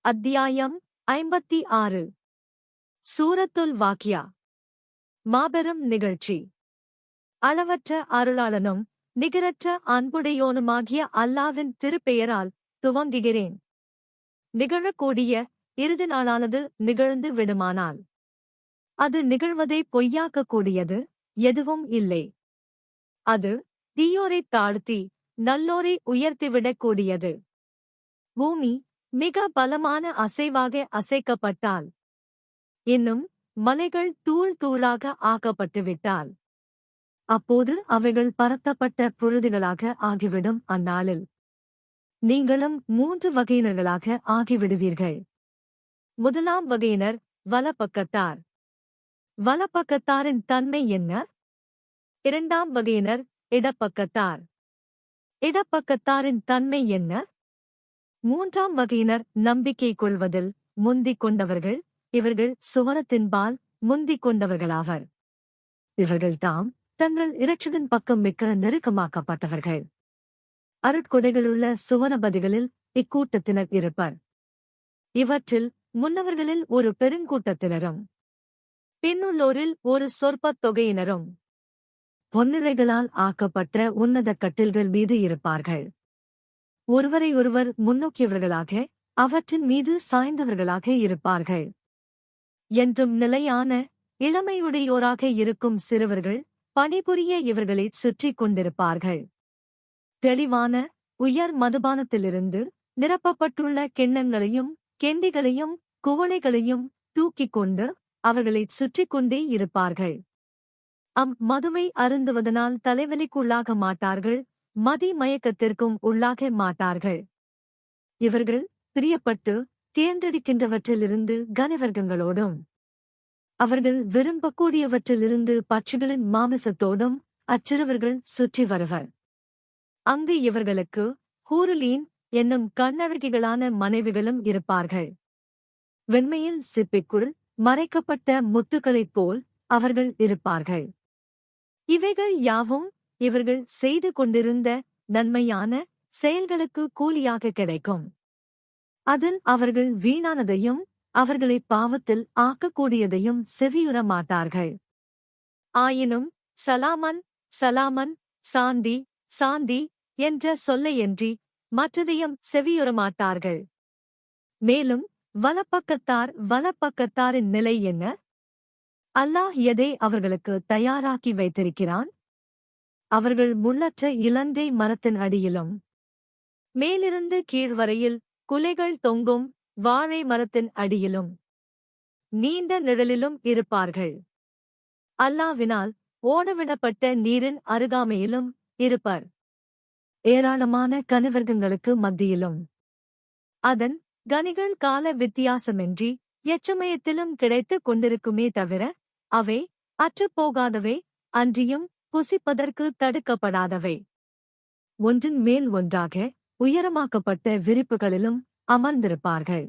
அத்தியாயம் 56. சூரத்துல் வாக்கியா. மாபெரும் நிகழ்ச்சி. அளவற்ற அருளாளனும் நிகரற்ற அன்புடையோனுமாகிய அல்லாவின் திருப்பெயரால் துவங்குகிறேன். நிகழக்கூடிய இறுதி நாளானது நிகழ்ந்து விடுமானால் அது நிகழ்வதை பொய்யாக்கக்கூடியது எதுவும் இல்லை. அது தீயோரைத் தாழ்த்தி நல்லோரை உயர்த்திவிடக்கூடியது. பூமி மிக பலமான அசைவாக அசைக்கப்பட்டால், இன்னும் மலைகள் தூள் தூளாக ஆக்கப்பட்டுவிட்டால், அப்போது அவைகள் பரத்தப்பட்ட புழுதிகளாக ஆகிவிடும். அந்நாளில் நீங்களும் 3 வகையினர்களாக ஆகிவிடுவீர்கள். முதலாம் வகையினர் வலப்பக்கத்தார். வலப்பக்கத்தாரின் தன்மை என்ன? இரண்டாம் வகையினர் இடப்பக்கத்தார். இடப்பக்கத்தாரின் தன்மை என்ன? மூன்றாம் வகையினர் நம்பிக்கை கொள்வதில் முந்திக் கொண்டவர்கள். இவர்கள் சுவனத்தின்பால் முந்திக் கொண்டவர்களாவர். இவர்கள்தாம் தங்கள் இரட்சகன் பக்கம் மிக்க நெருக்கமாக்கப்பட்டவர்கள். அருட்கொடைகளுள்ள சுவனபதிகளில் இக்கூட்டத்தினர் இருப்பர். இவற்றில் முன்னவர்களில் ஒரு பெருங்கூட்டத்தினரும் பின்னுள்ளோரில் ஒரு சொற்பத் தொகையினரும் பொன்னிழைகளால் ஆக்கப்பட்ட உன்னத கட்டில்கள் மீது இருப்பார்கள். ஒருவரை ஒருவர் முன்னோக்கியவர்களாக அவற்றின் மீது சாய்ந்தவர்களாக இருப்பார்கள். என்றும் நிலையான இளமையுடையோராக இருக்கும் சிறுவர்கள் பணிபுரிய இவர்களைச் சுற்றிக் கொண்டிருப்பார்கள். தெளிவான உயர் மதுபானத்திலிருந்து நிரப்பப்பட்டுள்ள கிண்ணங்களையும் கெண்டிகளையும் குவளைகளையும் தூக்கிக் கொண்டு அவர்களைச் சுற்றிக் கொண்டே இருப்பார்கள். மதுவை அருந்துவதனால் தலைவலிக்குள்ளாக மாட்டார்கள், மதி மயக்கத்திற்கும் உள்ளாக மாட்டார்கள். இவர்கள் பிரியப்பட்டு தேர்ந்தெடுக்கின்றவற்றிலிருந்து கனிவர்க்கங்களோடும் அவர்கள் விரும்பக்கூடியவற்றிலிருந்து பட்சிகளின் மாமிசத்தோடும் அச்சிறுவர்கள் சுற்றி வருவர். அங்கு இவர்களுக்கு ஹூருலீன் என்னும் கண்ணழகிகளான மனைவிகளும் இருப்பார்கள். வெண்மையில் சிப்பிக்குள் மறைக்கப்பட்ட முத்துக்களைப் போல் அவர்கள் இருப்பார்கள். இவைகள் யாவும் இவர்கள் செய்து கொண்டிருந்த நன்மையான செயல்களுக்கு கூலியாக கிடைக்கும். அதில் அவர்கள் வீணானதையும் அவர்களை பாவத்தில் ஆக்கக்கூடியதையும் செவியுற மாட்டார்கள். ஆயினும் சலாமன் சலாமன், சாந்தி சாந்தி என்ற சொல்லையன்றி மற்றதையும் செவியுறமாட்டார்கள். மேலும் வலப்பக்கத்தாரின் நிலை என்ன? அல்லாஹ் எதை அவர்களுக்கு தயாராக்கி வைத்திருக்கிறான்? அவர்கள் முள்ளற்ற இலந்தை மரத்தின் அடியிலும் மேலிருந்து கீழ்வரையில் குலைகள் தொங்கும் வாழை மரத்தின் அடியிலும் நீண்ட நிழலிலும் இருப்பார்கள். அல்லாவினால் ஓடவிடப்பட்ட நீரின் அருகாமையிலும் இருப்பர். ஏராளமான கனிவர்க்கங்களுக்கு மத்தியிலும் அதன் கனிகள் கால வித்தியாசமின்றி எச்சமயத்திலும் கிடைத்துக் கொண்டிருக்குமே தவிர அவை அற்றுப்போகாதவை, அன்றியும் புசிப்பதற்கு தடுக்கப்படாதவை. ஒன்றின் மேல் ஒன்றாக உயரமாக்கப்பட்ட விரிப்புகளிலும் அமர்ந்திருப்பார்கள்.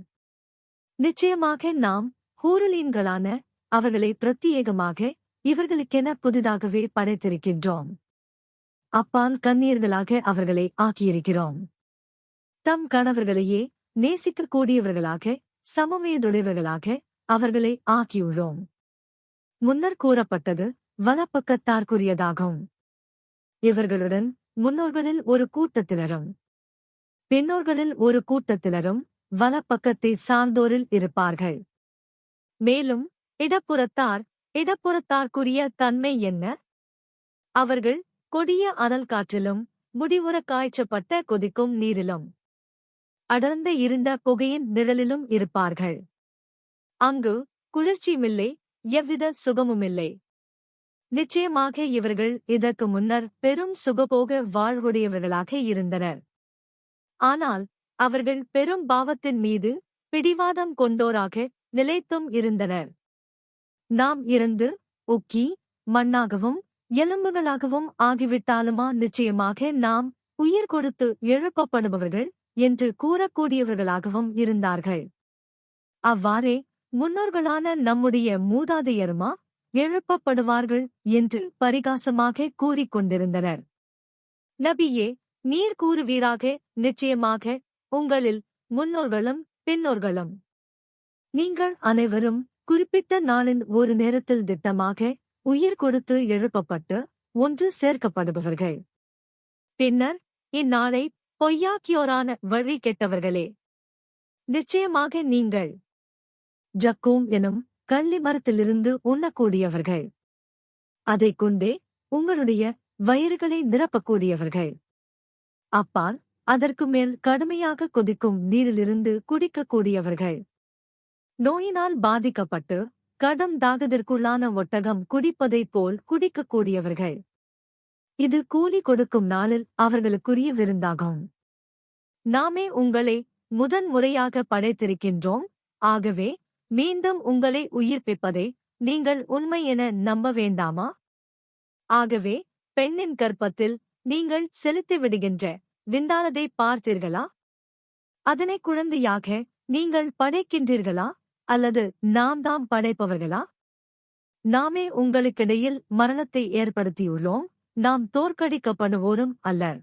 நிச்சயமாக நாம் ஹூருலீன்களான அவர்களை பிரத்தியேகமாக இவர்களுக்கென புதிதாகவே படைத்திருக்கின்றோம். அப்பால் கன்னியர்களாக அவர்களை ஆக்கியிருக்கிறோம். தம் கணவர்களையே நேசிக்கக்கூடியவர்களாக சமவயதுடையவர்களாக அவர்களை ஆக்கியுள்ளோம். முன்னர் கூறப்பட்டது வலப்பக்கத்தார்க்குரியதாகும். இவர்களுடன் முன்னோர்களில் ஒரு கூட்டத்தினரும் பின்னோர்களில் ஒரு கூட்டத்தினரும் வலப்பக்கத்தை சார்ந்தோரில் இருப்பார்கள். மேலும் இடப்புறத்தார்க்குரிய தன்மை என்ன? அவர்கள் கொடிய அனல் காற்றிலும் முடிவுற காய்ச்சப்பட்ட கொதிக்கும் நீரிலும் அடர்ந்த இருண்ட புகையின் நிழலிலும் இருப்பார்கள். அங்கு குளிர்ச்சியுமில்லை, எவ்வித சுகமுமில்லை. நிச்சயமாக இவர்கள் இதற்கு முன்னர் பெரும் சுகபோக வாழ்வுடையவர்களாக இருந்தனர். ஆனால் அவர்கள் பெரும் பாவத்தின் மீது பிடிவாதம் கொண்டோராக நிலைத்தும் இருந்தனர். நாம் இறந்து உக்கி மண்ணாகவும் எலும்புகளாகவும் ஆகிவிட்டாலுமா நிச்சயமாக நாம் உயிர் கொடுத்து எழுப்பப்படுபவர்கள் என்று கூறக்கூடியவர்களாகவும் இருந்தார்கள். அவ்வாறே முன்னோர்களான நம்முடைய மூதாதையருமா எழுப்பப்படுவார்கள் என்று பரிகாசமாக கூறிக்கொண்டிருந்தனர். நபியே, நீர் கூறுவீராக, நிச்சயமாக உங்களில் முன்னோர்களும் பின்னோர்களும். நீங்கள் அனைவரும் குறிப்பிட்ட நாளின் ஒரு நேரத்தில் திட்டமாக உயிர் கொடுத்து எழுப்பப்பட்டு ஒன்று சேர்க்கப்படுபவர்கள். பின்னர் இந்நாளை பொய்யாக்கியோரான வழி கெட்டவர்களே. நிச்சயமாக நீங்கள் ஜக்கூம் எனும் கள்ளி மரத்திலிருந்து உண்ணக்கூடியவர்கள். அதைக் கொண்டே உங்களுடைய வயிறுகளை நிரப்பக்கூடியவர்கள். அப்பால் அதற்கு மேல் கடுமையாக கொதிக்கும் நீரிலிருந்து குடிக்கக்கூடியவர்கள். நோயினால் பாதிக்கப்பட்டு கடும் தாகத்திற்குள்ளான ஒட்டகம் குடிப்பதைப் போல் குடிக்கக்கூடியவர்கள். இது கூலி கொடுக்கும் நாளில் அவர்களுக்குரிய விருந்தாகும். நாமே உங்களை முதன்முறையாக படைத்திருக்கின்றோம். ஆகவே மீண்டும் உங்களை உயிர்ப்பிப்பதை நீங்கள் உண்மை என நம்ப வேண்டாமா? ஆகவே பெண்ணின் கர்ப்பத்தில் நீங்கள் செலுத்திவிடுகின்ற விந்தானதை பார்த்தீர்களா? அதனை குழந்தையாக நீங்கள் படைக்கின்றீர்களா அல்லது நாம் தாம் படைப்பவர்களா? நாமே உங்களுக்கிடையில் மரணத்தை ஏற்படுத்தியுள்ளோம். நாம் தோற்கடிக்கப்படுவோரும் அல்லர்.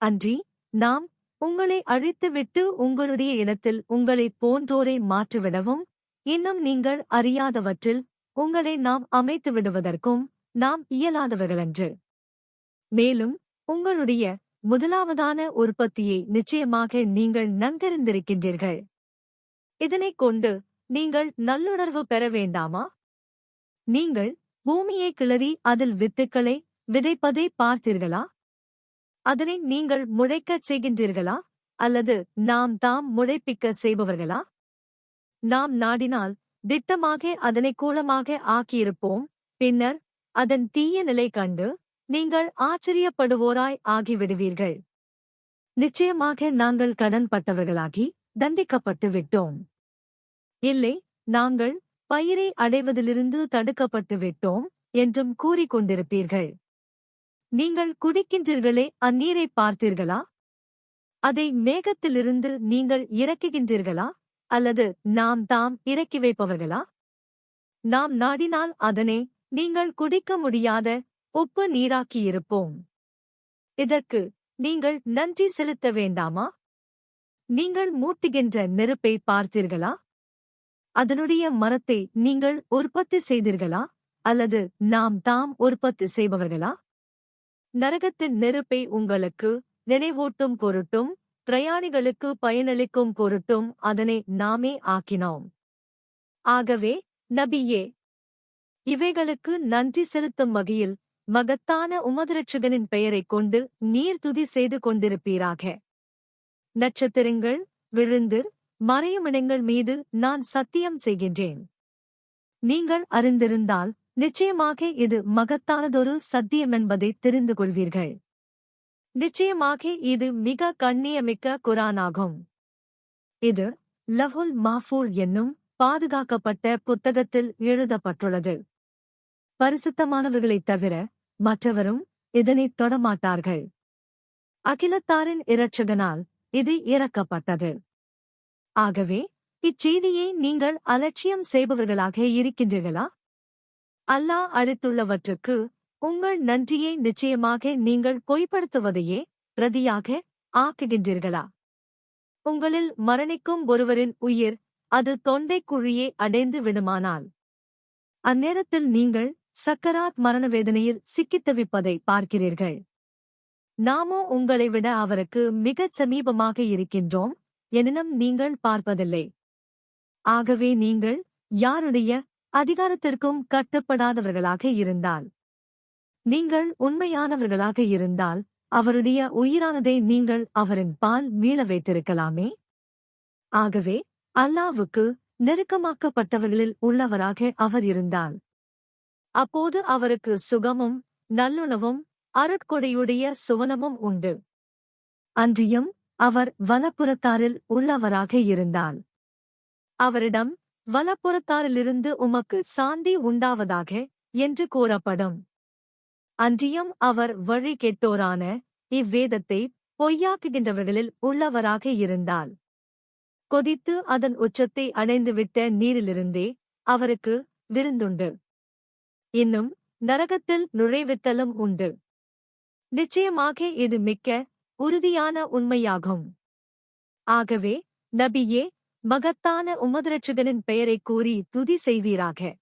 அன்றி நாம் உங்களை அழித்துவிட்டு உங்களுடைய இடத்தில் உங்களைப் போன்றோரை மாற்றிவிடவும் இன்னும் நீங்கள் அறியாதவற்றில் உங்களை நாம் அமைத்து விடுவதற்கும் நாம் இயலாதவர்களன்று. மேலும் உங்களுடைய முதலாவதான உற்பத்தியை நிச்சயமாக நீங்கள் நன்கறிந்திருக்கின்றீர்கள். இதனைக் கொண்டு நீங்கள் நல்லுணர்வு பெற வேண்டாமா? நீங்கள் பூமியை கிளறி அதில் வித்துக்களை விதைப்பதை பார்த்தீர்களா? அதனை நீங்கள் முளைக்கச் செய்கின்றீர்களா அல்லது நாம் தாம் முளைப்பிக்க செய்பவர்களா? நாம் நாடினால் திட்டமாக அதனை கூலமாக ஆக்கியிருப்போம். பின்னர் அதன் தீய நிலை கண்டு நீங்கள் ஆச்சரியப்படுவோராய் ஆகிவிடுவீர்கள். நிச்சயமாக நாங்கள் கடன்பட்டவர்களாகி தண்டிக்கப்பட்டு விட்டோம். இல்லை, நாங்கள் பயிரை அடைவதிலிருந்து தடுக்கப்பட்டு விட்டோம் என்றும் கூறிக்கொண்டிருப்பீர்கள். நீங்கள் குடிக்கின்றீர்களே, அந்நீரை பார்த்தீர்களா? அதை மேகத்திலிருந்து நீங்கள் இறக்குகின்றீர்களா அல்லது நாம் தாம் இறக்கி வைப்பவர்களா? நாம் நாடினால் அதனை நீங்கள் குடிக்க முடியாத உப்பு நீராக்கியிருப்போம். இதற்கு நீங்கள் நன்றி செலுத்த வேண்டாமா? நீங்கள் மூட்டுகின்ற நெருப்பை பார்த்தீர்களா? அதனுடைய மரத்தை நீங்கள் உற்பத்தி செய்தீர்களா அல்லது நாம் தாம் உற்பத்தி செய்பவர்களா? நரகத்தின் நெருப்பை உங்களுக்கு நினைவூட்டும் பொருட்டும் பிரயாணிகளுக்கு பயனளிக்கும் பொருட்டும் அதனை நாமே ஆக்கினோம். ஆகவே நபியே, இவைகளுக்கு நன்றி செலுத்தும் வகையில் மகத்தான உமதுரட்சகனின் பெயரைக் கொண்டு நீர் துதி செய்து கொண்டிருப்பீராக. நட்சத்திரங்கள் விழுந்து மறையுமிடங்கள் மீது நான் சத்தியம் செய்கின்றேன். நீங்கள் அறிந்திருந்தால் நிச்சயமாக இது மகத்தானதொரு சத்தியமென்பதை தெரிந்து கொள்வீர்கள். நிச்சயமாக இது மிக கண்ணியமிக்க குர்ஆனாகும். இது லவ்ஹுல் மஹ்ஃபூல் என்னும் பாதுகாக்கப்பட்ட புத்தகத்தில் எழுதப்பட்டுள்ளது. பரிசுத்தமானவர்களைத் தவிர மற்றவரும் இதனைத் தொடமாட்டார்கள். அகிலத்தாரின் இரட்சகனால் இது இறக்கப்பட்டது. ஆகவே இச்செய்தியை நீங்கள் அலட்சியம் செய்பவர்களாக இருக்கின்றீர்களா? அல்லாஹ் அளித்துள்ளவற்றுக்கு உங்கள் நன்றியை நிச்சயமாக நீங்கள் பொய்ப்படுத்துவதையே பிரதியாக ஆக்குகின்றீர்களா? உங்களில் மரணிக்கும் ஒருவரின் உயிர் அது தொண்டைக் குழியை அடைந்து விடுமானால் அந்நேரத்தில் நீங்கள் சக்கராத் மரண வேதனையில் சிக்கித் தவிப்பதை பார்க்கிறீர்கள். நாமோ உங்களை விட அவருக்கு மிகச் சமீபமாக இருக்கின்றோம், எனினும் நீங்கள் பார்ப்பதில்லை. ஆகவே நீங்கள் யாருடைய அதிகாரத்திற்கும் கட்டுப்படாதவர்களாக இருந்தால், நீங்கள் உண்மையானவர்களாக இருந்தால் அவருடைய உயிரானதை நீங்கள் அவரின் பால் மீள வைத்திருக்கலாமே. ஆகவே அல்லாஹ்வுக்கு நெருக்கமாக்கப்பட்டவர்களில் உள்ளவராக அவர் இருந்தால், அப்போது அவருக்கு சுகமும் நல்லுணவும் அருட்கொடையுடைய சுவனமும் உண்டு. அன்றியும் அவர் வலப்புறத்தாரில் உள்ளவராக இருந்தால், அவரிடம் வலப்புறத்தாரிலிருந்து உமக்கு சாந்தி உண்டாவதாக என்று கூறப்படும். அன்றியும் அவர் வழி கெட்டோரான இவ்வேதத்தை பொய்யாக்குகின்றவர்களில் உள்ளவராக இருந்தால், கொதித்து அதன் உச்சத்தை அடைந்துவிட்ட நீரிலிருந்தே அவருக்கு விருந்துண்டு. இன்னும் நரகத்தில் நுழைவித்தலும் உண்டு. நிச்சயமாக இது மிக்க உறுதியான உண்மையாகும். ஆகவே நபியே, மகத்தான உமது இரட்சகனின் பெயரைக் கூறி துதி செய்வீராக.